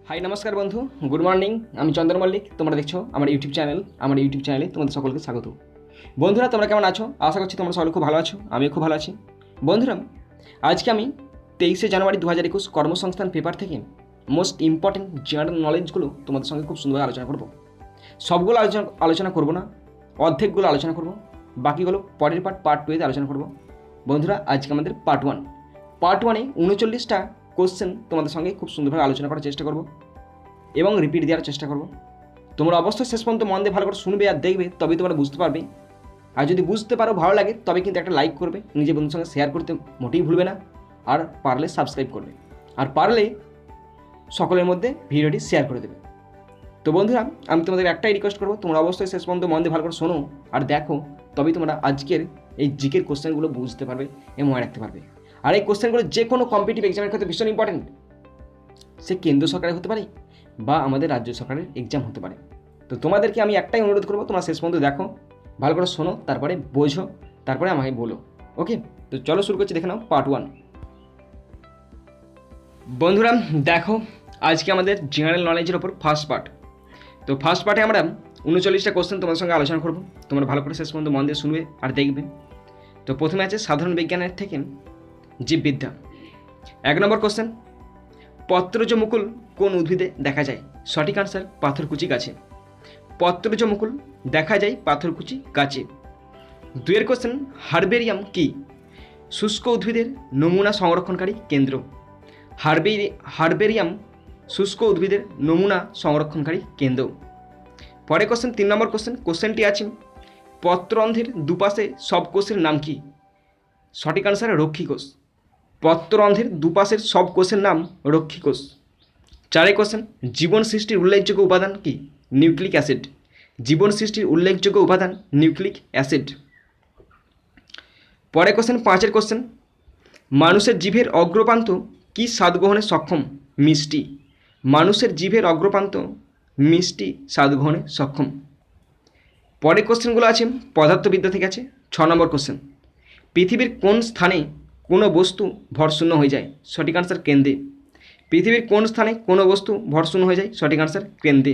High নমস্কার বন্ধু, good morning. আমি চন্দন মল্লিক। তোমরা দেখছো আমার ইউটিউব চ্যানেলে তোমাদের সকলকে স্বাগত। বন্ধুরা, তোমরা কেমন আছো? আশা করছি তোমরা সকলে খুব ভালো আছো। আমিও খুব ভালো আছি। বন্ধুরা, আজকে আমি 23শে জানুয়ারি 2021 কর্মসংস্থান পেপার থেকে মোস্ট ইম্পর্টেন্ট জেনারেল নলেজগুলো তোমাদের সঙ্গে খুব সুন্দরভাবে আলোচনা করব। সবগুলো আলোচনা করব না, অর্ধেকগুলো আলোচনা করব, বাকিগুলো পরের পার্ট 2-তে আলোচনা করব। বন্ধুরা, আজকে আমাদের পার্ট 1। পার্ট 1-এ 39টা কোশ্চেন তোমাদের সঙ্গে খুব সুন্দরভাবে আলোচনা করার চেষ্টা করব এবং রিপিট দেওয়ার চেষ্টা করব। তোমরা অবশ্যই শেষ পর্যন্ত মন দিয়ে ভালো করে শুনবে আর দেখবে, তবেই তোমরা বুঝতে পারবে। আর যদি বুঝতে পারো, ভালো লাগে, তবে কিন্তু একটা লাইক করবে, নিজের বন্ধুর সঙ্গে শেয়ার করতে মোটেই ভুলবে না। আর পারলে সাবস্ক্রাইব করবে, আর পারলে সকলের মধ্যে ভিডিওটি শেয়ার করে দেবে। তো বন্ধুরা, আমি তোমাদের একটাই রিকোয়েস্ট করবো, তোমরা অবশ্যই শেষ পর্যন্ত মন দিয়ে ভালো করে শোনো আর দেখো, তবেই তোমরা আজকের এই জিকের কোশ্চেনগুলো বুঝতে পারবে এবং মনে রাখতে পারবে। আর এই কোশ্চেনগুলো যে কোনো কম্পিটিটিভ এক্সামের ক্ষেত্রে ভীষণ ইম্পর্টেন্ট। সে কেন্দ্র সরকারের হতে পারে বা আমাদের রাজ্য সরকারের এক্সাম হতে পারে। তো তোমাদেরকে আমি একটাই অনুরোধ করবো, তোমরা শেষ পর্যন্ত দেখো, ভালো করে শোনো, তারপরে বোঝো, তারপরে আমাকে বলো। ওকে, তো চলো শুরু করছি। দেখে নাও পার্ট 1। বন্ধুরা দেখো, আজকে আমাদের জেনারেল নলেজের ওপর ফার্স্ট পার্ট। তো ফার্স্ট পার্টে আমরা 39টা কোশ্চেন তোমাদের সঙ্গে আলোচনা করবো। তোমরা ভালো করে শেষ পর্যন্ত মন দিয়ে শুনবে আর দেখবে। তো প্রথমে আছে সাধারণ বিজ্ঞানের থেকে জীববিদ্যা। 1 নম্বর কোশ্চেন, পত্রজ মুকুল কোন উদ্ভিদে দেখা যায়? সঠিক আনসার পাথরকুচি গাছে। পত্রজ মুকুল দেখা যায় পাথরকুচি গাছে। 2 কোশ্চেন, হার্বেরিয়াম কি? শুষ্ক উদ্ভিদের নমুনা সংরক্ষণকারী কেন্দ্র। হার্বেরিয়াম শুষ্ক উদ্ভিদের নমুনা সংরক্ষণকারী কেন্দ্র। পরে কোশ্চেন 3 নম্বর কোশ্চেনটি আছে, পত্ররন্ধ্রের দুপাশে সব কোষের নাম কি? সঠিক আনসার রক্ষী কোষ। পত্ররন্ধ্রের দুপাশের সব কোষের নাম রক্ষী কোষ। 4 কোশ্চেন, জীবন সৃষ্টির উল্লেখযোগ্য উপাদান কি? Nucleic acid. জীবন সৃষ্টির উল্লেখযোগ্য উপাদান নিউক্লিক অ্যাসিড। পরে কোশ্চেন 5 কোশ্চেন, মানুষের জিভের অগ্রপ্রান্ত কি স্বাদ গ্রহণে সক্ষম? মিষ্টি। মানুষের জিভের অগ্রপ্রান্ত মিষ্টি স্বাদ গ্রহণে সক্ষম। পরের কোশ্চেনগুলো আছে পদার্থবিদ্যা থেকে আছে। 6 নম্বর কোশ্চেন, পৃথিবীর কোন স্থানে কোনো বস্তু ভরশূন্য হয়ে যায়? সঠিক আনসার কেন্দ্রে। পৃথিবীর কোন স্থানে কোনো বস্তু ভরশূন্য হয়ে যায়? সঠিক আনসার কেন্দ্রে।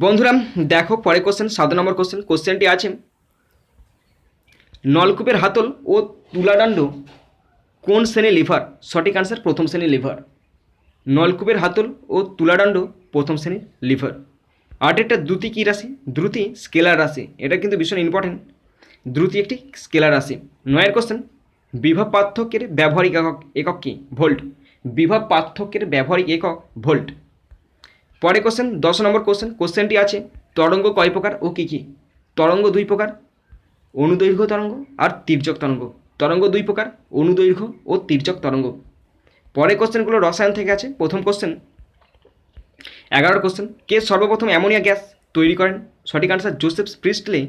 বন্ধুরা দেখো, পরের কোশ্চেন 7 নম্বর কোশ্চেনটি আছে, নলকূপের হাতল ও তুলাদণ্ড কোন শ্রেণীর লিভার? সঠিক আনসার প্রথম শ্রেণীর লিভার। নলকূপের হাতল ও তুলাদণ্ড প্রথম শ্রেণীর লিভার। 8 দ্রুতি কী রাশি? দ্রুতি স্কেলার রাশি। এটা কিন্তু ভীষণ ইম্পর্টেন্ট। দ্রুতি একটি স্কেলার রাশি। 9 কোশ্চেন, বিভব পার্থক্যের ব্যবহারিক একক কি? ভোল্ট। বিভব পার্থক্যের ব্যবহারিক একক ভোল্ট। পরে কোশ্চেন 10 নম্বর কোশ্চেনটি আছে, তরঙ্গ কয় প্রকার ও কী কী? তরঙ্গ 2 প্রকার, অনুদৈর্ঘ্য তরঙ্গ আর তির্যক তরঙ্গ। তরঙ্গ 2 প্রকার, অনুদৈর্ঘ্য ও তির্যক তরঙ্গ। পরে কোশ্চেনগুলো রসায়ন থেকে আছে। প্রথম কোশ্চেন 11 কোশ্চেন, কে সর্বপ্রথম অ্যামোনিয়া গ্যাস তৈরি করেন? সঠিক আনসার জোসেফ প্রিস্টলে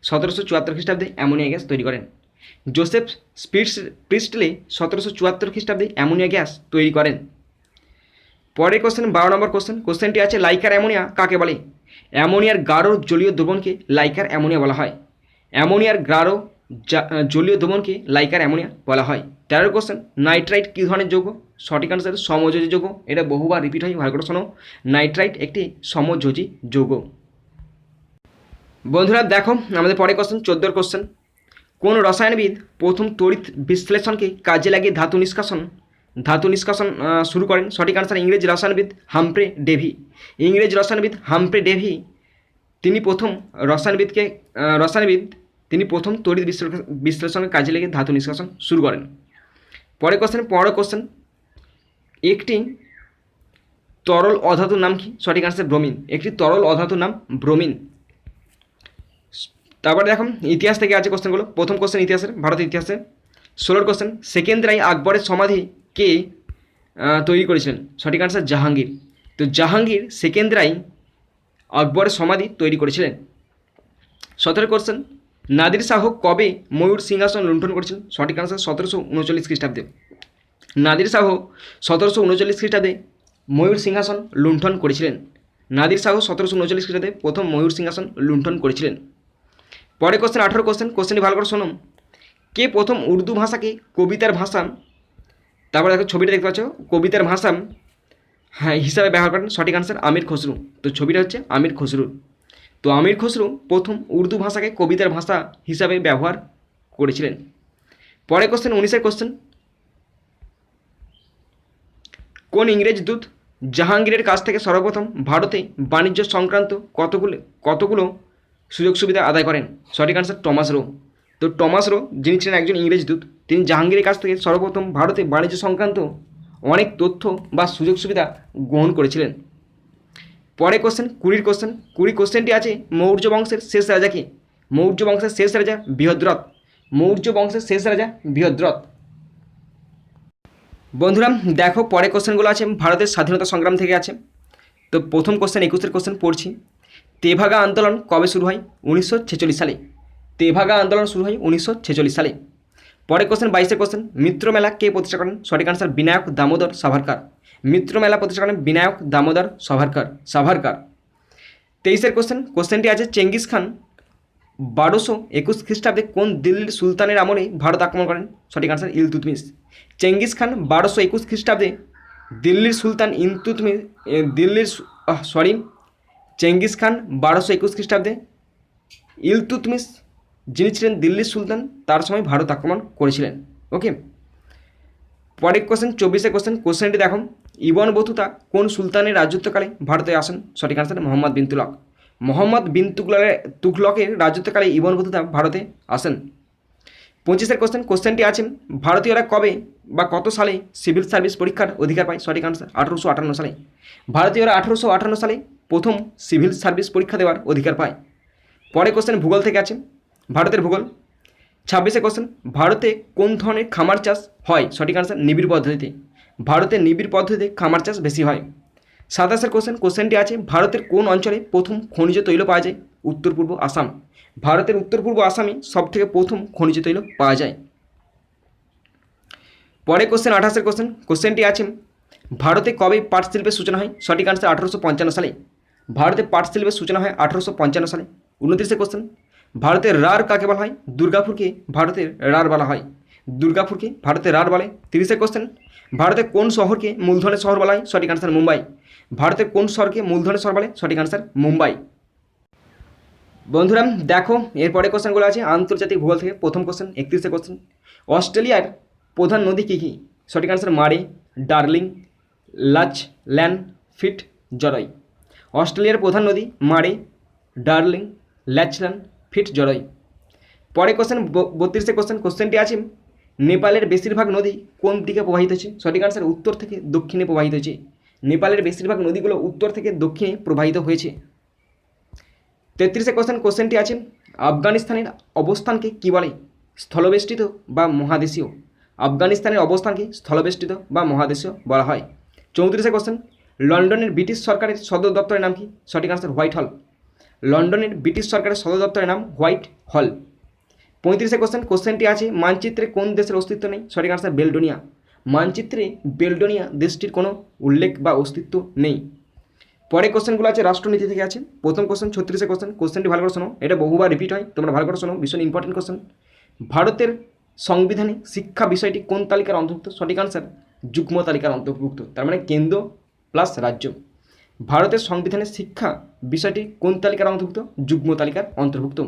1774 খ্রিস্টাব্দে অ্যামোনিয়া গ্যাস তৈরি করেন। জোসেফ প্রিস্টলে 1774 খ্রিস্টাব্দে অ্যামোনিয়া গ্যাস তৈরি করেন। পরের কোশ্চেন 12 নম্বর কোশ্চেনটি আছে, লাইকার অ্যামোনিয়া কাকে বলে? অ্যামোনিয়ার গাঢ় জলীয় দ্রবণকে লাইকার অ্যামোনিয়া বলা হয়। অ্যামোনিয়ার গাঢ় জলীয় দ্রবণকে লাইকার অ্যামোনিয়া বলা হয়। 13 কোশ্চেন, নাইট্রাইট কী ধরনের যৌগ? সঠিক আনসার সমযোজী যৌগ। এটা বহুবার রিপিট হয়, ভালো করে শোনো। নাইট্রাইট একটি সমযোজী যৌগ। বন্ধুরা দেখো, আমাদের পরে কোশ্চেন 14 কোশ্চেন, কোন রসায়নবিদ প্রথম তড়িৎ বিশ্লেষণকে কাজে লাগিয়ে ধাতু নিষ্কাশন শুরু করেন? সঠিক আনসার ইংরেজ রসায়নবিদ হামফ্রে ডেভি। ইংরেজ রসায়নবিদ হামফ্রে ডেভি তিনি প্রথম তিনি প্রথম তড়িৎ বিশ্লেষণের কাজে লেগে ধাতু নিষ্কাশন শুরু করেন। পরের কোশ্চেন 15 কোশ্চেন, একটি তরল অধাতুর নাম কি? সঠিক আনসার ব্রোমিন। একটি তরল অধাতুর নাম ব্রোমিন। তারপরে দেখো, ইতিহাস থেকে আছে কোশ্চেনগুলো। প্রথম কোশ্চেন ইতিহাসের, ভারতের ইতিহাসে। 16 কোশ্চেন, সেকেন্দ্রায় আকবরের সমাধি কে তৈরি করেছিলেন? সঠিক আনসার জাহাঙ্গীর। তো জাহাঙ্গীর সেকেন্দ্রায় আকবরের সমাধি তৈরি করেছিলেন। 17 কোশ্চেন, নাদির শাহ কবে ময়ূর সিংহাসন লুণ্ঠন করেছিলেন? সঠিক আনসার 1739 খ্রিস্টাব্দে। নাদির শাহ 1739 খ্রিস্টাব্দে ময়ূর সিংহাসন লুণ্ঠন করেছিলেন। নাদির শাহ 1739 খ্রিস্টাব্দে প্রথম ময়ূর সিংহাসন লুণ্ঠন করেছিলেন। পরে কোশ্চেন 18 কোশ্চেনটি ভালো করে শোনো, কে প্রথম উর্দু ভাষাকে কবিতার ভাষা, তারপরে দেখো ছবিটা দেখতে পাচ্ছ, কবিতার ভাষা হ্যাঁ হিসাবে ব্যবহার করেন? সঠিক আনসার আমির খসরু। তো ছবিটা হচ্ছে আমির খসরুর। তো আমির খসরু প্রথম উর্দু ভাষাকে কবিতার ভাষা হিসাবে ব্যবহার করেছিলেন। পরে কোশ্চেন 19-এর কোশ্চেন, কোন ইংরেজ দূত জাহাঙ্গীরের কাছ থেকে সর্বপ্রথম ভারতে বাণিজ্য সংক্রান্ত কতগুলো সুযোগ সুবিধা আদায় করেন? সঠিক আনসার টমাস রো। তো টমাস রো যিনি ছিলেন একজন ইংরেজ দূত, তিনি জাহাঙ্গীরের কাছ থেকে সর্বপ্রথম ভারতে বাণিজ্য সংক্রান্ত অনেক তথ্য বা সুযোগ সুবিধা গ্রহণ করেছিলেন। পরে কোশ্চেন 20 কোশ্চেন, 20 কোশ্চেনটি আছে মৌর্য বংশের শেষ রাজাকে? মৌর্য বংশের শেষ রাজা বৃহদ্রথ। মৌর্য বংশের শেষ রাজা বৃহদ্রথ। বন্ধুরা দেখো পরে কোশ্চেনগুলো আছে ভারতের স্বাধীনতা সংগ্রাম থেকে আছে। তো প্রথম কোশ্চেন 21-এর কোশ্চেন পড়ছি, তেভাগা আন্দোলন কবে শুরু হয়? 1946 সালে। তেভাগা আন্দোলন শুরু হয় 1946 সালে। পরে কোশ্চেন 22-এর কোশ্চেন, মিত্রমেলা কে প্রতিষ্ঠা করেন? সঠিক আনসার বিনায়ক দামোদর সাভারকার। মিত্রমেলা প্রতিষ্ঠা করেন বিনায়ক দামোদর সাভারকার। 23-এর কোশ্চেনটি আছে চেঙ্গিস খান 1221 খ্রিস্টাব্দে কোন দিল্লির সুলতানের আমলে ভারত আক্রমণ করেন? সঠিক আনসার ইলতুৎমিশ। চেঙ্গিস খান 1221 খ্রিস্টাব্দে দিল্লির সুলতান চেঙ্গিস খান 1221 খ্রিস্টাব্দে ইলতুৎমিশ যিনি ছিলেন দিল্লির সুলতান তার সময় ভারত আক্রমণ করেছিলেন। ওকে, পরের কোশ্চেন 24-এর কোশ্চেনটি দেখো, ইবন বতুতা কোন সুলতানের রাজত্বকালে ভারতে আসেন? সঠিক আনসার মোহাম্মদ বিন তুগলক। মোহাম্মদ বিন তুগলকের রাজত্বকালে ইবন বতুতা ভারতে আসেন। 25-এর কোশ্চেনটি আছে ভারতীয়রা কবে বা কত সালে সিভিল সার্ভিস পরীক্ষার অধিকার পায়? সঠিক আনসার 1858 সালে। ভারতীয়রা 1858 সালে প্রথম সিভিল সার্ভিস পরীক্ষা দেওয়ার অধিকার পায়। পরে কোশ্চেন ভূগোল থেকে আছে, ভারতের ভূগোল। 26-এর কোশ্চেন, ভারতে কোন ধরনের খামার চাষ হয়? সঠিক আনসার নিবিড় পদ্ধতিতে। ভারতে নিবিড় পদ্ধতিতে খামার চাষ বেশি হয়। 27-এর কোশ্চেনটি আছে ভারতের কোন অঞ্চলে প্রথম খনিজ তৈল পাওয়া যায়? উত্তর পূর্ব আসাম। ভারতের উত্তর পূর্ব আসামে সবথেকে প্রথম খনিজ তৈল পাওয়া যায়। পরে কোশ্চেন 28-এর কোশ্চেনটি আছে ভারতে কবে পাট শিল্পের সূচনা হয়? সঠিক আনসার 1855 সালে। ভারতে পাট শিল্পের সূচনা হয় 1855 সালে। 29-এর কোশ্চেন, ভারতের রার কাকে বলা হয়? দুর্গাপুরকে ভারতের রার বলা হয়। দুর্গাপুরকে ভারতের রার বলে। 30-এর কোশ্চেন, ভারতের কোন শহরকে মূলধনের শহর বলা হয়? সঠিক আনসার মুম্বাই। ভারতের কোন শহরকে মূলধনের শহর বলে? সঠিক আনসার মুম্বাই। বন্ধুরা দেখো এরপরে কোশ্চেনগুলো আছে আন্তর্জাতিক ভূগোল থেকে। প্রথম কোশ্চেন 31-এর কোশ্চেন, অস্ট্রেলিয়ার প্রধান নদী কী কী? সঠিক আনসার মারে, ডার্লিং, ল্যাচল্যান্ড, ফিট জরয়। অস্ট্রেলিয়ার প্রধান নদী মারে, ডার্লিং, ল্যাচল্যান্ড, ফিট জরয়। পরে কোশ্চেন 32-এর কোশ্চেনটি আছে নেপালের বেশিরভাগ নদী কোন দিকে প্রবাহিত হচ্ছে? সঠিক আনসার উত্তর থেকে দক্ষিণে প্রবাহিত হয়েছে। নেপালের বেশিরভাগ নদীগুলো উত্তর থেকে দক্ষিণে প্রবাহিত হয়েছে। 33-এর কোশ্চেনটি আছে আফগানিস্তানের অবস্থানকে কী বলে? স্থলবেষ্টিত বা মহাদেশীয়। আফগানিস্তানের অবস্থানকে স্থলবেষ্টিত বা মহাদেশীয় বলা হয়। 34-এর কোশ্চেন, লন্ডনের ব্রিটিশ সরকারের সদর দপ্তরের নাম কি? সঠিক আনসার হোয়াইট হল। লন্ডনের ব্রিটিশ সরকারের সদর দপ্তরের নাম হোয়াইট হল। 35-এর কোশ্চেনটি আছে মানচিত্রে কোন দেশের অস্তিত্ব নেই? সঠিক আনসার বেলডোনিয়া। মানচিত্রে বেলডোনিয়া দেশটির কোনো উল্লেখ বা অস্তিত্ব নেই। পরে কোশ্চেনগুলো আছে রাষ্ট্রনীতি থেকে আছে। প্রথম কোশ্চেন 36-এর কোশ্চেনটি ভালো করে শোনো, এটা বহুবার রিপিট হয়, তোমরা ভালো করে শোনো, ভীষণ ইম্পর্টেন্ট কোশ্চেন। ভারতের সংবিধানে শিক্ষা বিষয়টি কোন তালিকার অন্তর্ভুক্ত? সঠিক আনসার যুগ্ম তালিকার অন্তর্ভুক্ত, তার মানে কেন্দ্র প্লাস রাজ্য। ভারতের সংবিধানের শিক্ষা বিষয়টি কোন তালিকার অন্তর্ভুক্ত? যুগ্ম তালিকার অন্তর্ভুক্ত।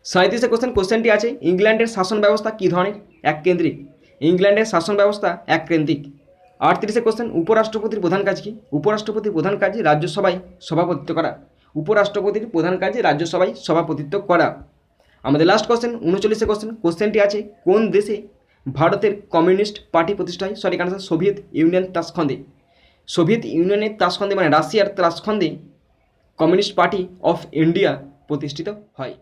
37-এর কোশ্চেনটি আছে ইংল্যান্ডের শাসন ব্যবস্থা কী ধরনের? এককেন্দ্রিক। ইংল্যান্ডের শাসন ব্যবস্থা এককেন্দ্রিক। 38-এর কোশ্চেন, উপরাষ্ট্রপতির প্রধান কাজ কি? উপরাষ্ট্রপতির প্রধান কাজ রাজ্যসভায় সভাপতিত্ব করা। উপরাষ্ট্রপতির প্রধান কাজ রাজ্যসভায় সভাপতিত্ব করা। আমাদের লাস্ট কোশ্চেন 39-এর কোশ্চেনটি আছে কোন দেশে ভারতের কমিউনিস্ট পার্টি প্রতিষ্ঠা হয়? সঠিক আনসার সোভিয়েত ইউনিয়ন তাসখন্দে। সোভিয়েত ইউনিয়নের তাসখন্দে মানে রাশিয়ার তাসখন্দে কমিউনিস্ট পার্টি অফ ইন্ডিয়া প্রতিষ্ঠিত হয়।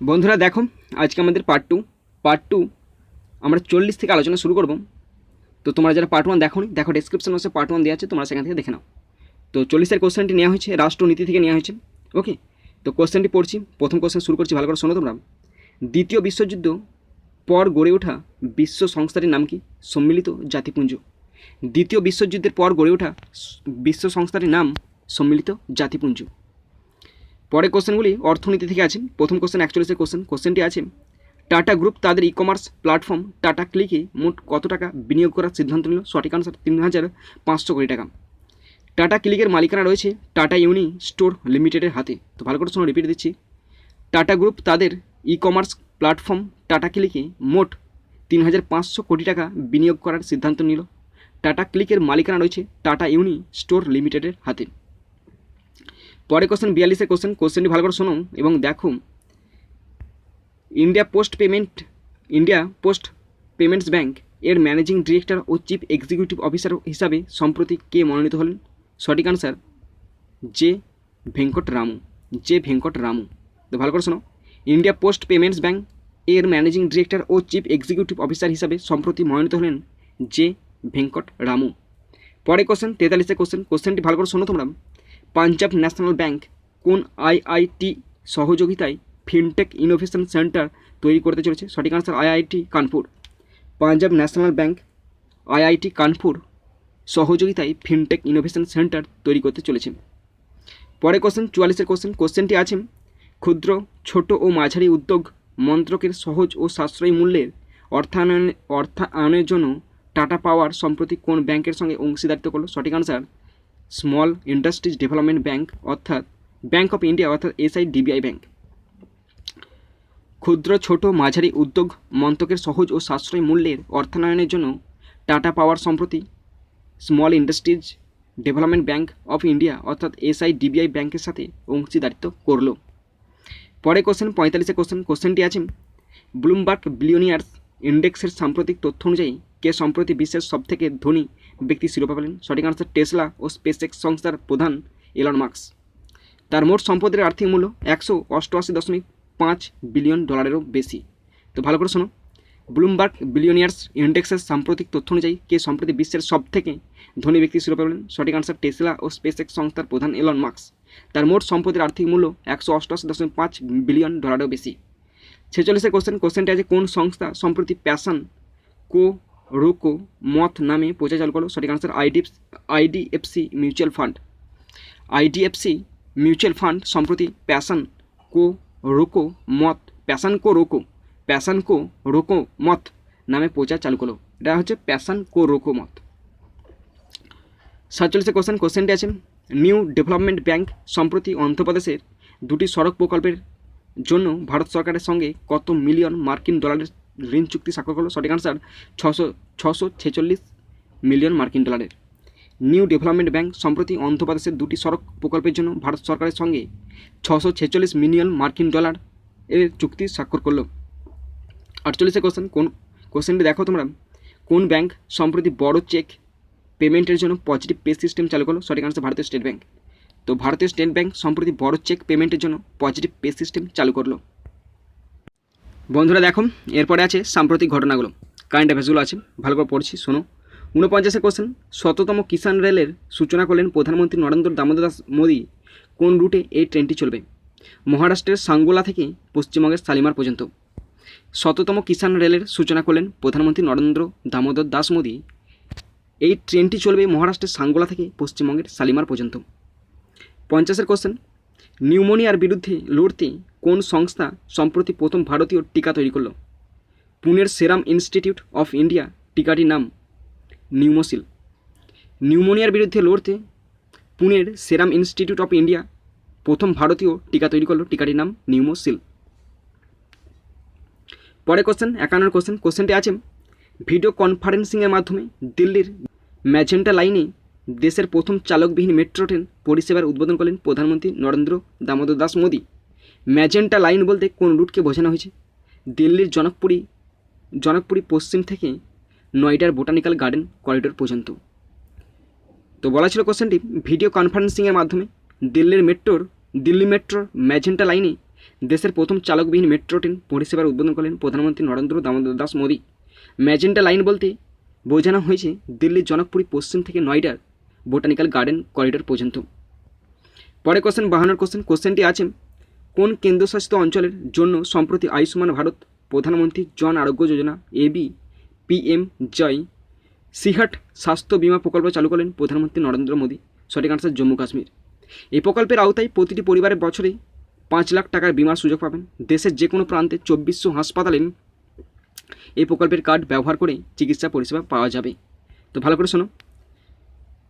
বন্ধুরা দেখো আজকে আমাদের পার্ট টু আমরা 40 থেকে আলোচনা শুরু করব। তো তোমরা যারা পার্ট 1 দেখো দেখো ডেসক্রিপশন বক্সে পার্ট 1 দেওয়া আছে, তোমরা সেখান থেকে দেখে নাও। তো 40-এর কোশ্চেনটি নেওয়া হয়েছে রাষ্ট্রনীতি থেকে নেওয়া হয়েছে। ওকে, তো কোশ্চেনটি পড়ছি, প্রথম কোশ্চেন শুরু করছি, ভালো করে শোনো তোমরা। দ্বিতীয় বিশ্বযুদ্ধ পর গড়ে ওঠা বিশ্ব সংস্থাটির নাম কি? সম্মিলিত জাতিপুঞ্জ। দ্বিতীয় বিশ্বযুদ্ধের পর গড়ে ওঠা বিশ্ব সংস্থাটির নাম সম্মিলিত জাতিপুঞ্জ। পরে কোশ্চেনগুলি অর্থনীতি থেকে আছে। প্রথম কোশ্চেন 41-এর কোশ্চেনটি আছে টাটা গ্রুপ তাদের ই কমার্স প্ল্যাটফর্ম টাটা ক্লিকে মোট কত টাকা বিনিয়োগ করার সিদ্ধান্ত নিল? সঠিক আনসার 3,500 কোটি টাকা। টাটা ক্লিকের মালিকানা রয়েছে টাটা ইউনি স্টোর লিমিটেডের হাতে। তো ভালো করে শোনো, রিপিট দিচ্ছি। টাটা গ্রুপ তাদের ই কমার্স প্ল্যাটফর্ম টাটা ক্লিকে মোট 3,500 কোটি টাকা বিনিয়োগ করার সিদ্ধান্ত নিল। টাটা ক্লিকের মালিকানা রয়েছে টাটা ইউনি স্টোর লিমিটেডের হাতে। পরে কোশ্চেন 42-এর কোশ্চেনটি ভালো করে শোনো এবং দেখো। ইন্ডিয়া পোস্ট পেমেন্টস ব্যাংক এর ম্যানেজিং ডিরেক্টর ও চিফ এক্সিকিউটিভ অফিসার হিসাবে সম্প্রতি কে মনোনীত হলেন? সঠিক আনসার জে ভেঙ্কট রামু। তো ভালো করে শোনো, ইন্ডিয়া পোস্ট পেমেন্টস ব্যাংক এর ম্যানেজিং ডিরেক্টর ও চিফ এক্সিকিউটিভ অফিসার হিসাবে সম্প্রতি মনোনীত হলেন জে ভেঙ্কট রামু। পরে কোশ্চেন 43-এর কোশ্চেনটি ভালো করে শোনো তোমরা। পাঞ্জাব ন্যাশনাল ব্যাংক কোন আইআইটি সহযোগিতায় ফিনটেক ইনোভেশন সেন্টার তৈরি করতে চলেছে? সঠিক answer IIT Kanpur. Punjab national bank IIT Kanpur সহযোগিতায় ফিনটেক ইনোভেশন সেন্টার তৈরি করতে চলেছে। পরে কোশ্চেন 44-এর কোশ্চেনটি আছে, ক্ষুদ্র ছোট ও মাঝারি উদ্যোগ মন্ত্রকের সহজ ও সাশ্রয়ী মূল্যের অর্থায়নের জন্য টাটা পাওয়ার সম্প্রতি কোন ব্যাংকের সঙ্গে অংশীদারিত্ব করল? সঠিক answer small industries development bank অর্থাৎ ব্যাংক অফ ইন্ডিয়া অর্থাৎ SIDBI ব্যাংক। ক্ষুদ্র ছোট মাঝারি উদ্যোগ মন্ত্রকের সহজ ও সাশ্রয়ী মূল্যের অর্থায়নের জন্য টাটা পাওয়ার সম্প্রতি small industries development bank of India অর্থাৎ SIDBI ব্যাংকের সাথে অংশীদারিত্ব করল। পরে কোশ্চেন 45-এর কোশ্চেনটি আছে, ব্লুমবার্গ বিলিয়নিয়ার্স ইন্ডেক্সের সাম্প্রতিক তথ্য অনুযায়ী কে সম্প্রতি বিশ্বের সবথেকে ধনী ব্যক্তি শিরোপা পেলেন? সঠিক আনসার টেসলা ও স্পেসএক্স সংস্থার প্রধান এলন মাস্ক। তার মোট সম্পদের আর্থিক মূল্য 188.5 বিলিয়ন ডলারেরও বেশি। তো ভালো করে শোনো, ব্লুমবার্গ বিলিয়নিয়ার্স ইন্ডেক্সের সাম্প্রতিক তথ্য অনুযায়ী কে সম্প্রতি বিশ্বের সবথেকে ধনী ব্যক্তি শিরোপা পেলেন? সঠিক আনসার টেসলা ও স্পেসএক্স সংস্থার প্রধান এলন মাস্ক। তার মোট সম্পদের আর্থিক মূল্য 188.5 বিলিয়ন ডলারেরও বেশি। 46-এর কোশ্চেনটি আছে, কোন সংস্থা সম্প্রতি প্যাশন কো রোকো মথ নামে প্রচার চালু করলো? সঠিক answer IDFC mutual fund. IDFC mutual fund সম্প্রতি প্যাশন কো রোকো মথ নামে প্রচার চালু করলো। এটা হচ্ছে প্যাশন কো রোকো মথ। 47-এর কোশ্চেনটি আছে, নিউ ডেভেলপমেন্ট ব্যাংক সম্প্রতি অন্ধ্রপ্রদেশের দুটি সড়ক প্রকল্পের জন্য ভারত সরকারের সঙ্গে কত মিলিয়ন মার্কিন ডলারের ঋণ চুক্তি স্বাক্ষর করলো? সঠিক আনসার 646 মিলিয়ন মার্কিন ডলারের। নিউ ডেভেলপমেন্ট ব্যাংক সম্প্রতি অন্ধ্রপ্রদেশের দুটি সড়ক প্রকল্পের জন্য ভারত সরকারের সঙ্গে 646 মিলিয়ন মার্কিন ডলার এর চুক্তি স্বাক্ষর করলো। 48-এর কোশ্চেনটি দেখো তোমরা, কোন ব্যাংক সম্প্রতি বড় চেক পেমেন্টের জন্য পজিটিভ পে সিস্টেম চালু করলো? সঠিক আনসার ভারতীয় স্টেট ব্যাংক। তো ভারতীয় স্টেট ব্যাংক সম্প্রতি বড় চেক পেমেন্টের জন্য পজিটিভ পে সিস্টেম চালু করলো। বন্ধুরা দেখো, এরপরে আছে সাম্প্রতিক ঘটনাগুলো, কারেন্ট অ্যাফেয়ার্সগুলো আছে, ভালো করে পড়ছি শোনো। 49-এর কোশ্চেন, 100তম কিষাণ রেলের সূচনা করলেন প্রধানমন্ত্রী নরেন্দ্র দামোদর দাস মোদী। কোন রুটে এই ট্রেনটি চলবে? মহারাষ্ট্রের সাঙ্গোলা থেকে পশ্চিমবঙ্গের শালিমার পর্যন্ত। 100তম কিষাণ রেলের সূচনা করলেন প্রধানমন্ত্রী নরেন্দ্র দামোদর দাস মোদী। এই ট্রেনটি চলবে মহারাষ্ট্রের সাঙ্গোলা থেকে পশ্চিমবঙ্গের শালিমার পর্যন্ত। 50-এর কোশ্চেন, নিউমোনিয়ার বিরুদ্ধে লড়তে কোন সংস্থা সম্প্রতি প্রথম ভারতীয় টিকা তৈরি করলো? পুনের সেরাম ইনস্টিটিউট অফ ইন্ডিয়া। টিকাটির নাম নিউমোসিল। নিউমোনিয়ার বিরুদ্ধে লড়তে পুনের সেরাম ইনস্টিটিউট অফ ইন্ডিয়া প্রথম ভারতীয় টিকা তৈরি করলো। টিকাটির নাম নিউমোসিল। পরে কোশ্চেন 51-এর কোশ্চেনটি আছে, ভিডিও কনফারেন্সিংয়ের মাধ্যমে দিল্লির ম্যাজেন্টা লাইনে দেশের প্রথম চালকবিহীন মেট্রো ট্রেন পরিষেবার উদ্বোধন করলেন প্রধানমন্ত্রী নরেন্দ্র দামোদর দাস মোদী। ম্যাজেন্টা লাইন বলতে কোন রুটকে বোঝানো হয়েছে? দিল্লির জনকপুরি পশ্চিম থেকে নয়ডার বোটানিক্যাল গার্ডেন করিডোর পর্যন্ত। তো বলা ছিল কোশ্চেনটি, ভিডিও কনফারেন্সিংয়ের মাধ্যমে দিল্লি মেট্রোর ম্যাজেন্টা লাইনে দেশের প্রথম চালকবিহীন মেট্রো ট্রেন পরিষেবার উদ্বোধন করলেন প্রধানমন্ত্রী নরেন্দ্র দামোদর দাস মোদী। ম্যাজেন্টা লাইন বলতে বোঝানো হয়েছে দিল্লির জনকপুরি পশ্চিম থেকে নয়ডার বোটানিক্যাল গার্ডেন করিডোর পর্যন্ত। পরে কোশ্চেন 52-এর কোশ্চেনটি আছে, কোন কেন্দ্রশাসিত অঞ্চলের জন্য সম্প্রতি আয়ুষ্মান ভারত প্রধানমন্ত্রী জন আরোগ্য যোজনা ABPM-জয় সিহাট স্বাস্থ্য বিমা প্রকল্প চালু করলেন প্রধানমন্ত্রী নরেন্দ্র মোদী? সঠিক আনসার জম্মু কাশ্মীর। এই প্রকল্পের আওতায় প্রতিটি পরিবারের বছরে 5 লাখ টাকার বিমার সুযোগ পাবেন। দেশের যে কোনো প্রান্তে 2400 হাসপাতালে এই প্রকল্পের কার্ড ব্যবহার করে চিকিৎসা পরিষেবা পাওয়া যাবে। তো ভালো করে শোনো,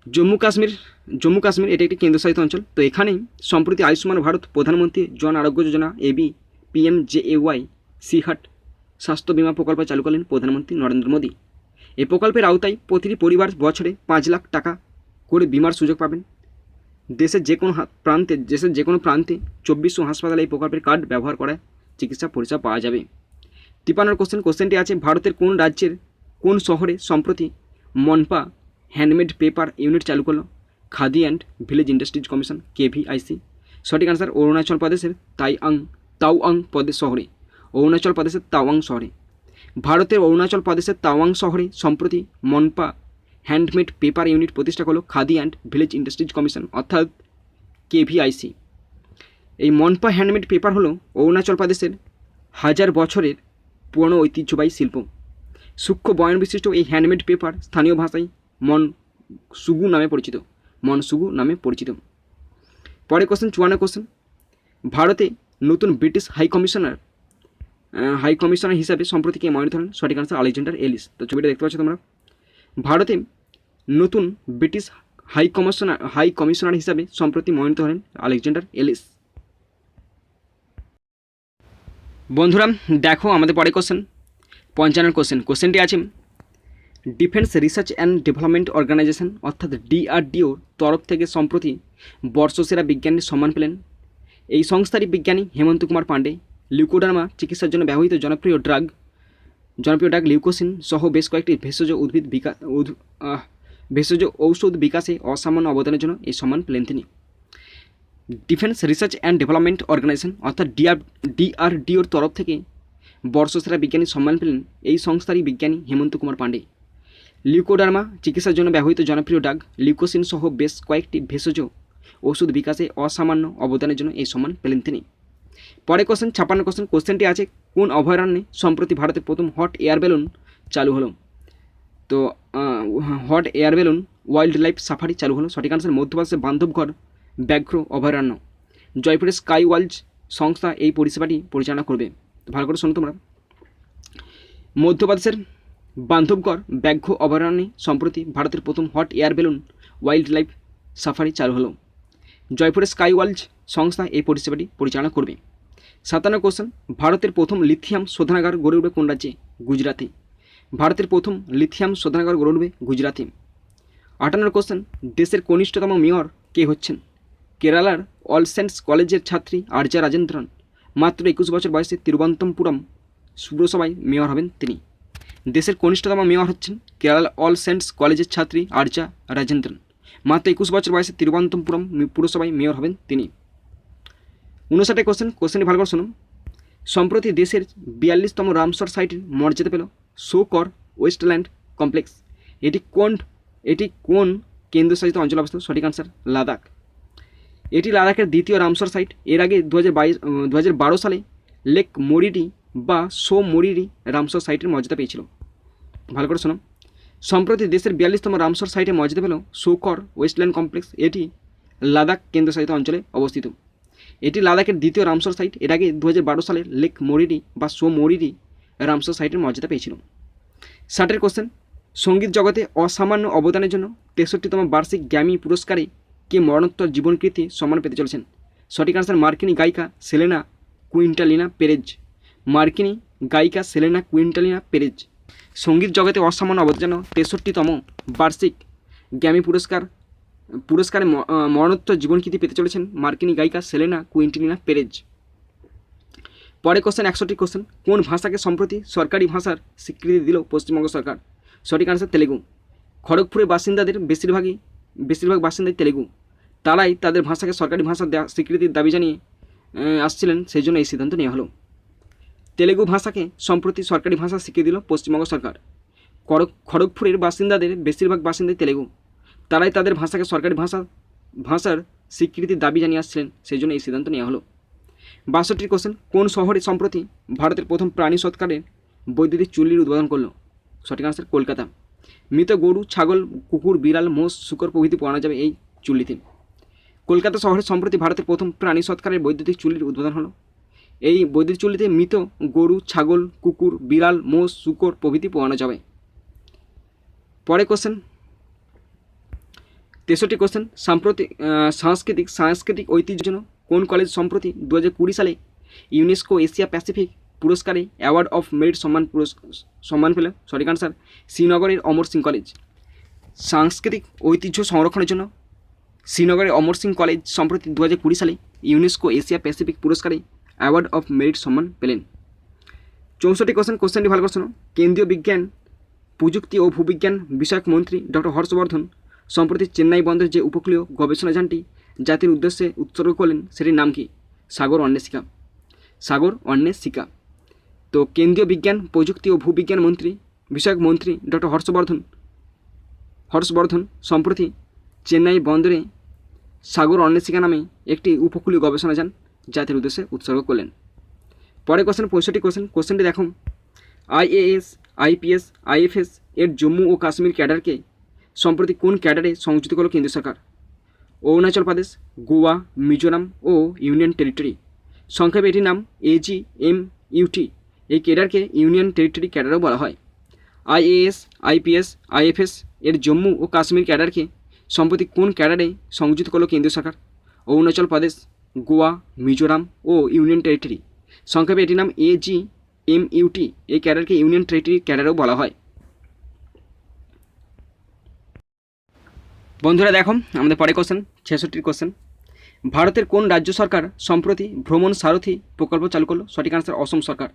জম্মু কাশ্মীর এটা একটি কেন্দ্রশাসিত অঞ্চল। তো এখানে সম্প্রতি আয়ুষ্মান ভারত প্রধানমন্ত্রী জন আরোগ্য যোজনা PMJAY সিহাট স্বাস্থ্য বিমা প্রকল্প চালু করলেন প্রধানমন্ত্রী নরেন্দ্র মোদী। এই প্রকল্পের আওতায় প্রতিটি পরিবার বছরে 5 লাখ টাকা করে বিমার সুযোগ পাবেন। দেশের যে কোনো প্রান্তে 2400 হাসপাতালে এই প্রকল্পের কার্ড ব্যবহার করে চিকিৎসা পরিষেবা পাওয়া যাবে। 53 কোশ্চেনটি আছে, ভারতের কোন রাজ্যের কোন শহরে সম্প্রতি মনপা হ্যান্ডমেড পেপার ইউনিট চালু করলো? Khadi and village industries commission KVIC। সঠিক আনসার অরুণাচল প্রদেশের তাওয়াং শহরে। ভারতের অরুণাচল প্রদেশের তাওয়াং শহরে সম্প্রতি মনপা হ্যান্ডমেড পেপার ইউনিট প্রতিষ্ঠা করলো khadi and village industries commission অর্থাৎ KVIC। এই মনপা হ্যান্ডমেড পেপার হলো অরুণাচল প্রদেশের 1000 বছরের পুরনো ঐতিহ্যবাহী শিল্প। সূক্ষ্ম বয়ন বিশিষ্ট এই হ্যান্ডমেড পেপার স্থানীয় ভাষায় মনসুগু নামে পরিচিত। পরে কোশ্চেন 54 কোশ্চেন, ভারতে নতুন ব্রিটিশ হাই কমিশনার হিসাবে সম্প্রতি কে মনোনীত হলেন? সঠিক আনসার আলেকজান্ডার এলিস। তো ছবিটা দেখতে পাচ্ছ তোমরা, ভারতে নতুন ব্রিটিশ হাই কমিশনার হিসাবে সম্প্রতি মনোনীত হলেন আলেকজান্ডার এলিস। বন্ধুরা দেখো আমাদের পরে কোশ্চেন 55 কোশ্চেনটি আছে, defence research and development organisation অর্থাৎ DRDOর তরফ থেকে সম্প্রতি বর্ষসেরা বিজ্ঞানীর সম্মান পেলেন। এই সংস্থারই বিজ্ঞানী হেমন্ত কুমার পাণ্ডে লিউকোডার্মা চিকিৎসার জন্য ব্যবহৃত জনপ্রিয় ড্রাগ লিউকোসিন সহ বেশ কয়েকটি ভেষজ ঔষধ বিকাশে অসামান্য অবদানের জন্য এই সম্মান পেলেন তিনি। Defence research and development organisation অর্থাৎ DRDOর তরফ থেকে বর্ষসেরা বিজ্ঞানীর সম্মান পেলেন এই সংস্থারই বিজ্ঞানী হেমন্ত কুমার পাণ্ডে। লিউকোডার্মা চিকিৎসার জন্য ব্যবহৃত জনপ্রিয় ড্রাগ লিউকোসিন সহ বেশ কয়েকটি ভেষজ ওষুধ বিকাশে অসামান্য অবদানের জন্য এই সম্মান পেলেন তিনি। পরে কোশ্চেন 56 কোশ্চেনটি আছে, কোন অভয়ারণ্যে সম্প্রতি ভারতের প্রথম হট এয়ার বেলুন চালু হলো? তো hot air balloon wild life safari চালু হলো। সঠিক আনসার মধ্যপ্রদেশের বান্ধবগড় ব্যাঘ্র অভয়ারণ্য। জয়পুরের স্কাই ওয়ার্ল্ড সংস্থা এই পরিষেবাটি পরিচালনা করবে। ভালো করে শোনো তোমরা, মধ্যপ্রদেশের বান্ধবগড় ব্যাঘ্র অভয়ারণ্যে সম্প্রতি ভারতের প্রথম hot air balloon wild life safari চালু হলো। জয়পুরের স্কাই ওয়ার্ল্ড সংস্থা এই পরিষেবাটি পরিচালনা করবে। 57 কোশ্চেন, ভারতের প্রথম লিথিয়াম শোধনাগার গড়ে উঠবে কোন রাজ্যে? গুজরাটে। ভারতের প্রথম লিথিয়াম শোধনাগার গড়ে উঠবে গুজরাটে। 58 কোশ্চেন, দেশের কনিষ্ঠতম মেয়র কে হচ্ছেন? কেরালার অল সেন্টস কলেজের ছাত্রী আর্যা রাজেন্দ্রন। মাত্র 21 বছর বয়সে তিরুবনন্তপুরম পুরসভায় মেয়র হবেন তিনি। দেশের কনিষ্ঠতম মেয়র হচ্ছেন কেরালা অল সেন্টস কলেজের ছাত্রী আর্যা রাজেন্দ্রন। মাত্র 21 বছর বয়সে তিরুবনন্তপুরম পুরসভায় মেয়র হবেন তিনি। 59 কোশ্চেনটি ভালো করে শুনুন, সম্প্রতি দেশের 42তম রামসর সাইটের মর্যাদা পেল শোকর ওয়েস্টল্যান্ড কমপ্লেক্স। এটি কোন কেন্দ্রশাসিত অঞ্চলে অবস্থিত? সঠিক আনসার লাদাখ। এটি লাদাখের দ্বিতীয় রামসর সাইট। এর আগে 2012 সালে লেক মোরিরি বা সো মোরিরি রামসর সাইটের মর্যাদা পেয়েছিল। ভালো করে শোনো, সম্প্রতি দেশের 42তম রামসর সাইটে মর্যাদা পেল শোকর ওয়েস্টল্যান্ড কমপ্লেক্স। এটি লাদাখ কেন্দ্রশাসিত অঞ্চলে অবস্থিত। এটি লাদাখের দ্বিতীয় রামসর সাইট। এর আগে 2012 সালে লেক মোরিরি বা সো মোরিরি রামসর সাইটের মর্যাদা পেয়েছিল। 60 কোশ্চেন, সঙ্গীত জগতে অসামান্য অবদানের জন্য 63তম বার্ষিক গ্র্যামি পুরস্কারে কে মরণোত্তর জীবনকৃতি সম্মান পেতে চলেছেন? সঠিক আনসার মার্কিনী গায়িকা সেলেনা কুইন্টালিনা পেরেজ। মার্কিনী গায়িকা সেলেনা কুইন্টালিনা পেরেজ সঙ্গীত জগতে অসামান্য অবদানের জন্য 63তম বার্ষিক গ্র্যামি পুরস্কারে মরণোত্তর জীবনকৃতি পেতে চলেছেন মার্কিনী গায়িকা সেলেনা কুইন্টালিনা পেরেজ। পরে কোশ্চেন 61 কোশ্চেন, কোন ভাষাকে সম্প্রতি সরকারি ভাষার স্বীকৃতি দিল পশ্চিমবঙ্গ সরকার? সঠিক আনসার তেলেগু। খড়গপুরের বাসিন্দাদের বেশিরভাগ বাসিন্দাই তেলেগু। তারাই তাদের ভাষাকে সরকারি ভাষা স্বীকৃতির দাবি জানিয়ে আসছিলেন, সেই জন্য এই সিদ্ধান্ত নেওয়া হলো। তেলেগু ভাষাকে সম্প্রতি সরকারি ভাষা স্বীকৃতি দিল পশ্চিমবঙ্গ সরকার। খড়গপুরের বাসিন্দাদের বেশিরভাগ বাসিন্দাই তেলেগু। তারাই তাদের ভাষাকে সরকারি ভাষার স্বীকৃতির দাবি জানিয়ে আসছিলেন, সেই জন্য এই সিদ্ধান্ত নেওয়া হলো। 62 কোশ্চেন, কোন শহরে সম্প্রতি ভারতের প্রথম প্রাণী সৎকারের বৈদ্যুতিক চুল্লির উদ্বোধন করলো? সঠিক আনসার কলকাতা। মৃত গরু, ছাগল, কুকুর, বিড়াল, মোষ, শূকর প্রভৃতি পাওয়া যাবে এই চুল্লিতে। কলকাতা শহরে সম্প্রতি ভারতের প্রথম প্রাণী সৎকারের বৈদ্যুতিক চুল্লির উদ্বোধন হলো। এই বৈদ্যুতিক চুল্লিতে মৃত গরু, ছাগল, কুকুর, বিড়াল, মোষ, শূকর প্রভৃতি পোড়ানো যাবে। পরে কোশ্চেন 63 কোশ্চেন, সাংস্কৃতিক ঐতিহ্যের জন্য কোন কলেজ সম্প্রতি 2020 সালে ইউনেস্কো এশিয়া প্যাসিফিক পুরস্কারে অ্যাওয়ার্ড অফ মেরিট সম্মান পেল? সঠিক আনসার শ্রীনগরের অমর সিং কলেজ। সাংস্কৃতিক ঐতিহ্য সংরক্ষণের জন্য শ্রীনগরের অমর সিং কলেজ সম্প্রতি 2020 সালে ইউনেস্কো এশিয়া প্যাসিফিক পুরস্কারে অ্যাওয়ার্ড অফ মেরিট সম্মান পেলেন। 64 কোশ্চেন, কোশ্চেনটি ভালো করে শোনো। কেন্দ্রীয় বিজ্ঞান, প্রযুক্তি ও ভূবিজ্ঞান বিষয়ক মন্ত্রী ডক্টর হর্ষবর্ধন সম্প্রতি চেন্নাই বন্দরের যে উপকূলীয় গবেষণা যানটি জাতির উদ্দেশ্যে উৎসর্গ করলেন সেটির নাম কি? সাগর অন্বেষিকা। তো কেন্দ্রীয় বিজ্ঞান, প্রযুক্তি ও ভূবিজ্ঞান বিষয়ক মন্ত্রী ডক্টর হর্ষবর্ধন সম্প্রতি চেন্নাই বন্দরে সাগর অন্বেষিকা নামে একটি উপকূলীয় গবেষণা যান জাতির উদ্দেশ্যে উৎসর্গ করলেন। পরে কোশ্চেন 65 কোশ্চেন, কোশ্চেনটি দেখো। IAS, IPS, IFS এর জম্মু ও কাশ্মীর ক্যাডারকে সম্প্রতি কোন ক্যাডারে সংযুক্ত করল কেন্দ্র সরকার? অরুণাচল প্রদেশ, গোয়া, মিজোরাম ও ইউনিয়ন টেরিটরি। সংক্ষেপে এটির নাম AGMUT। এই ক্যাডারকে ইউনিয়ন টেরিটরি ক্যাডারও বলা হয়। IAS, IPS, IFS এর জম্মু ও কাশ্মীর ক্যাডারকে সম্প্রতি কোন ক্যাডারে সংযুক্ত করল কেন্দ্র সরকার? অরুণাচল প্রদেশ, গোয়া, মিজোরাম ও ইউনিয়ন টেরিটরি। সংক্ষেপে এটির নাম AGMUT। এই ক্যাডারকে ইউনিয়ন টেরিটরি ক্যাডারও বলা হয়। বন্ধুরা দেখো আমাদের পরে কোশ্চেন 66 কোশ্চেন, ভারতের কোন রাজ্য সরকার সম্প্রতি ভ্রমণ সারথি প্রকল্প চালু করলো? সঠিক আনসার অসম সরকার।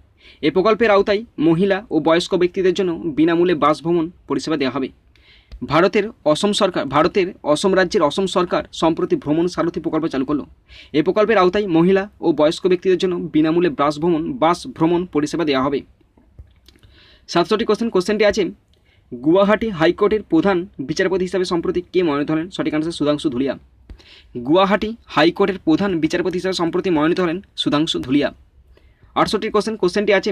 এই প্রকল্পের আওতায় মহিলা ও বয়স্ক ব্যক্তিদের জন্য বিনামূল্যে বাস ভ্রমণ পরিষেবা দেওয়া হবে। ভারতের অসম রাজ্যের অসম সরকার সম্প্রতি ভ্রমণ সারথি প্রকল্প চালু করলো। এই প্রকল্পের আওতায় মহিলা ও বয়স্ক ব্যক্তিদের জন্য বিনামূল্যে বাস ভ্রমণ পরিষেবা দেওয়া হবে। 67 কোশ্চেন, কোশ্চেনটি আছে গুয়াহাটি হাইকোর্টের প্রধান বিচারপতি হিসাবে সম্প্রতি কে মনোনীত হলেন? সঠিক আনসার সুধাংশু ধুলিয়া। গুয়াহাটি হাইকোর্টের প্রধান বিচারপতি হিসাবে সম্প্রতি মনোনীত হলেন সুধাংশু ধুলিয়া। 68 কোশ্চেন, কোশ্চেনটি আছে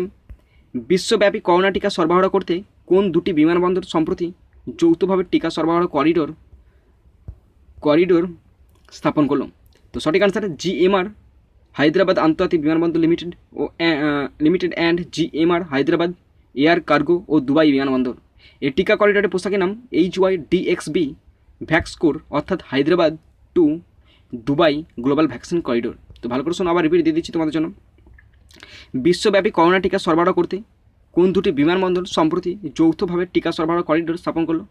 বিশ্বব্যাপী করোনা টিকা সরবরাহ করতে কোন দুটি বিমানবন্দর সম্প্রতি যৌথভাবে টিকা সরবরাহ করিডোর স্থাপন করল? তো সঠিক আনসার GMR হায়দ্রাবাদ আন্তর্জাতিক বিমানবন্দর limited and GMR Hyderabad air cargo ও দুবাই বিমানবন্দর। এই টিকা করিডোরের পোশাকের নাম HYDXB ভ্যাক্সকোর, অর্থাৎ Hyderabad to Dubai global vaccine corridor. তো ভালো করে শোনো, আবার রিপিট দিয়ে দিচ্ছি তোমাদের জন্য। বিশ্বব্যাপী করোনা টিকা সরবরাহ করতে কোন দুটি বিমানবন্দর সম্প্রতি যৌথভাবে টিকা সরবরাহ করিডোর স্থাপন করলো?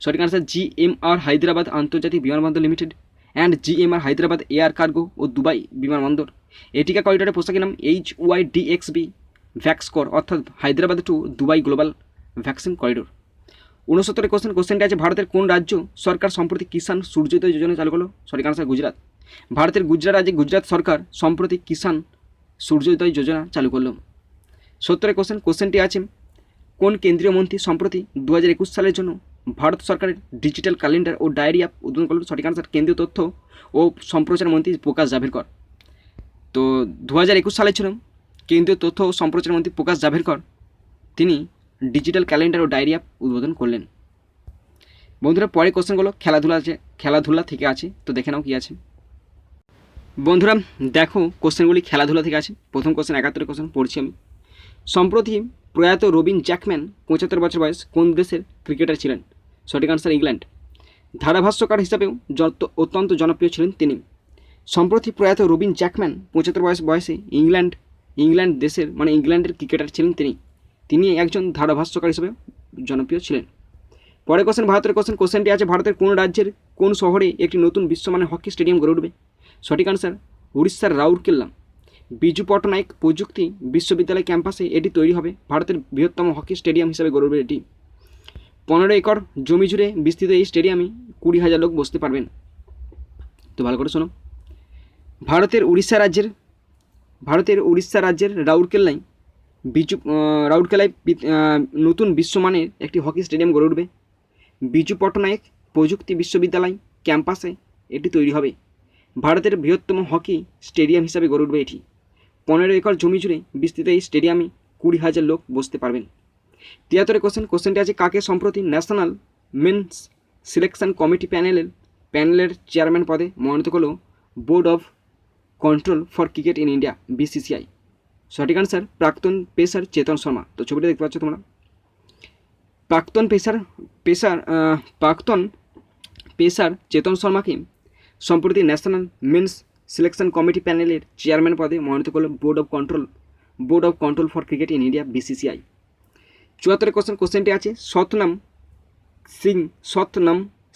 সঠিক আনসার GMR হায়দ্রাবাদ আন্তর্জাতিক বিমানবন্দর limited and GMR Hyderabad air cargo ও দুবাই বিমানবন্দর। এই টিকা করিডোরের পোশাকের নাম HYDXB ভ্যাক্সকোর, অর্থাৎ Hyderabad to Dubai global vaccine corridor. 69 question, কোশ্চেনটি আছে ভারতের কোন রাজ্য সরকার সম্প্রতি কিষাণ সূর্যোদয় যোজনা চালু করলো? সঠিক আনসার গুজরাট। ভারতের গুজরাট রাজ্যে গুজরাট সরকার সম্প্রতি কিষাণ সূর্যোদয় যোজনা চালু করলো। 70 কোশ্চেন, কোশ্চেনটি আছে কোন কেন্দ্রীয় মন্ত্রী সম্প্রতি 2021 সালের জন্য ভারত সরকারের ডিজিটাল ক্যালেন্ডার ও ডায়েরি অ্যাপ উদ্বোধন করল? সঠিক আনসার কেন্দ্রীয় তথ্য ও সম্প্রচার মন্ত্রী প্রকাশ জাভেদকর। তো 2021 সালের জন্য কেন্দ্রীয় তথ্য ও সম্প্রচার মন্ত্রী প্রকাশ জাভেদকর তিনি ডিজিটাল ক্যালেন্ডার ও ডায়েরি অ্যাপ উদ্বোধন করলেন। বন্ধুরা পরে কোশ্চেনগুলো খেলাধুলা থেকে আছে, তো দেখে নাও কী আছে। বন্ধুরা দেখো কোশ্চেনগুলি খেলাধুলা থেকে আছে। প্রথম কোশ্চেন 71 কোশ্চেন পড়ছি আমি। সম্প্রতি প্রয়াত রবিন জ্যাকম্যান 75 বছর বয়স কোন দেশের ক্রিকেটার ছিলেন? সঠিক আনসার ইংল্যান্ড। ধারাভাষ্যকার হিসাবেও অত্যন্ত জনপ্রিয় ছিলেন তিনি। সম্প্রতি প্রয়াত রবিন জ্যাকম্যান 75 বয়সে ইংল্যান্ড দেশের ইংল্যান্ডের ক্রিকেটার ছিলেন তিনি একজন ধারাভাষ্যকার হিসেবে জনপ্রিয় ছিলেন। পরে কোশ্চেন 72 কোশ্চেন, কোশ্চেনটি আছে ভারতের কোন রাজ্যের কোন শহরে একটি নতুন বিশ্বমানের হকি স্টেডিয়াম গড়ে উঠবে? সঠিক আনসার উড়িষ্যার রাউরকেলা। বিজু পট্টনায়ক প্রযুক্তি বিশ্ববিদ্যালয় ক্যাম্পাসে এটি তৈরি হবে। ভারতের বৃহত্তম হকি স্টেডিয়াম হিসেবে গড়ে উঠবে এটি। 15 একর জমি জুড়ে বিস্তৃত এই স্টেডিয়ামে 20,000 লোক বসতে পারবেন। তো ভালো করে শোনো, ভারতের উড়িষ্যা রাজ্যের রাউরকেলায় নতুন বিশ্বমানের একটি হকি স্টেডিয়াম গড়ে উঠবে। বিজু পট্টনায়ক প্রযুক্তি বিশ্ববিদ্যালয় ক্যাম্পাসে এটি তৈরি হবে। ভারতের বৃহত্তম হকি স্টেডিয়াম হিসাবে গড়ে উঠবে এটি। 15 একর জমি জুড়ে বিস্তৃত এই স্টেডিয়ামে 20,000 লোক বসতে পারবেন। 73 কোশ্চেন, কোশ্চেনটি আছে কাকে সম্প্রতি ন্যাশনাল মেন্স সিলেকশন কমিটি প্যানেলের চেয়ারম্যান পদে মনোনীত করল board of control for cricket in India, BCCI. সঠিক আনসার প্রাক্তন পেসার চেতন শর্মা। তো ছবিটা দেখতে পাচ্ছ তোমরা। প্রাক্তন পেসার চেতন শর্মাকে সম্প্রতি ন্যাশনাল মেন্স সিলেকশন কমিটি প্যানেলের চেয়ারম্যান পদে মনোনীত করল board of control for cricket in India, BCCI. 74 কোশ্চেনটি আছে, সতনাম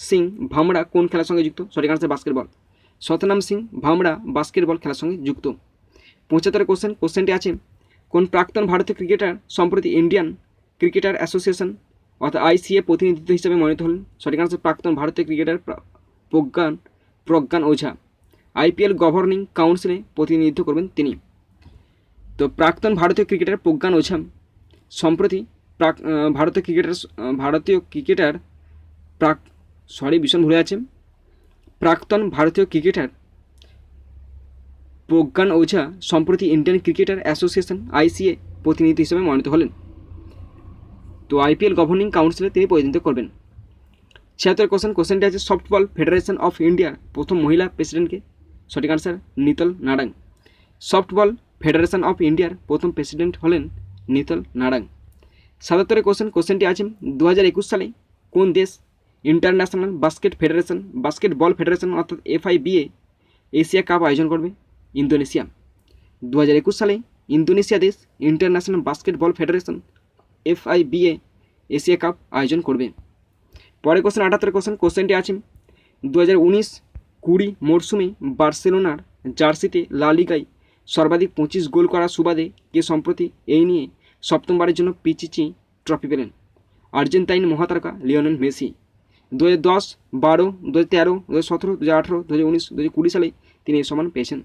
সিং ভামড়া কোন খেলার সঙ্গে যুক্ত? সঠিক answer basketball. Satnam Singh Bhamara basketball খেলার সঙ্গে যুক্ত। 75 কোশ্চেনটি আছে, কোন প্রাক্তন ভারতীয় ক্রিকেটার সম্প্রতি ইন্ডিয়ান ক্রিকেটার অ্যাসোসিয়েশন অর্থাৎ আইসিএ প্রতিনিধিত্ব হিসেবে মনোনীত হলেন? সঠিক আনসার প্রাক্তন ভারতীয় ক্রিকেটার প্রজ্ঞান ওঝা। আইপিএল গভর্নিং কাউন্সিলে প্রতিনিধিত্ব করবেন তিনি। তো প্রাক্তন ভারতীয় ক্রিকেটার প্রজ্ঞান ওঝা সম্প্রতি প্রাক্তন ভারতীয় ক্রিকেটার প্রজ্ঞান ওঝা সম্প্রতি ইন্ডিয়ান ক্রিকেটার অ্যাসোসিয়েশন আইসিএ প্রতিনিধি হিসেবে মনোনীত হলেন। তো আইপিএল গভর্নিং কাউন্সিলে তিনি প্রতিনিধিত্ব করবেন। 76 কোশ্চেনটি আছে, সফটবল ফেডারেশন অফ ইন্ডিয়ার প্রথম মহিলা প্রেসিডেন্টকে? সঠিক answer Nital Narang. Softball federation of ইন্ডিয়ার প্রথম প্রেসিডেন্ট হলেন নিতল নারাং। 77 কোশ্চেনটি আছে, 2021 সালে কোন দেশ ইন্টারন্যাশনাল বাস্কেটবল ফেডারেশন অর্থাৎ এফআইবিএ এশিয়া কাপ আয়োজন করবে? ইন্দোনেশিয়া। 2021 সালে ইন্দোনেশিয়া দেশ international basketball federation F I B A Asia cup আয়োজন করবে। পরে কোশ্চেন 78 কোশ্চেনটি আছে, 2019-20 মরশুমে বার্সেলোনার জার্সিতে লা লিগায় সর্বাধিক 25 গোল করা সুবাদে কে সম্প্রতি এই নিয়ে সপ্তমবারের জন্য পিচিচি ট্রফি পেলেন? আর্জেন্টাইন মহাতারকা লিওনেল মেসি। 2010, 12, 2013, 2017, 2018, 2019, 2020 সালে তিনি এই সম্মান পেয়েছেন।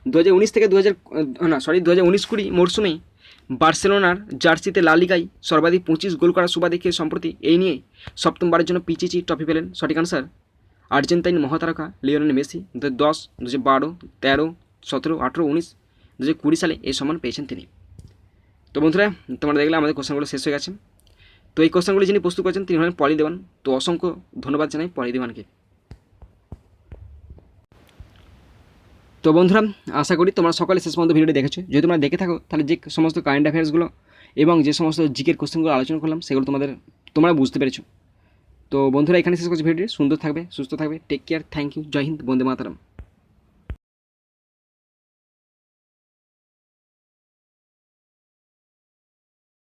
2019-20 মরশুমে বার্সেলোনার জার্সিতে লা লিগায় সর্বাধিক 25 গোল করা সুবাদে কে সম্প্রতি এই নিয়ে সপ্তমবারের জন্য পিচিচি ট্রফি পেলেন? সঠিক আনসার আর্জেন্টাইন মহাতারকা লিওনেল মেসি। 2010, 2012, 13, 17, 18, 19, 2020 সালে এই সম্মান পেয়েছেন তিনি। তো বন্ধুরা, তোমরা দেখলে আমাদের কোশ্চেনগুলো শেষ হয়ে গেছে। তো এই কোশ্চেনগুলি যিনি প্রস্তুত করেছেন তিনি হলেন পলি দেওয়ান। তো অসংখ্য ধন্যবাদ জানাই পলি দেওয়ানকে। তো বন্ধুরা, আশা করি তোমরা সকালে শেষ পর্যন্ত ভিডিওটি দেখেছো। যদি তোমরা দেখে থাকো তাহলে যে সমস্ত কারেন্ট অ্যাফেয়ার্সগুলো এবং যে সমস্ত জিকের কোশ্চেনগুলো আলোচনা করলাম সেগুলো তোমরা বুঝতে পেরেছো। তো বন্ধুরা, এখানে শেষ করছি ভিডিওটি। সুন্দর থাকবে, সুস্থ থাকবে, টেক কেয়ার, থ্যাংক ইউ, জয় হিন্দ, বন্দে মাতরম।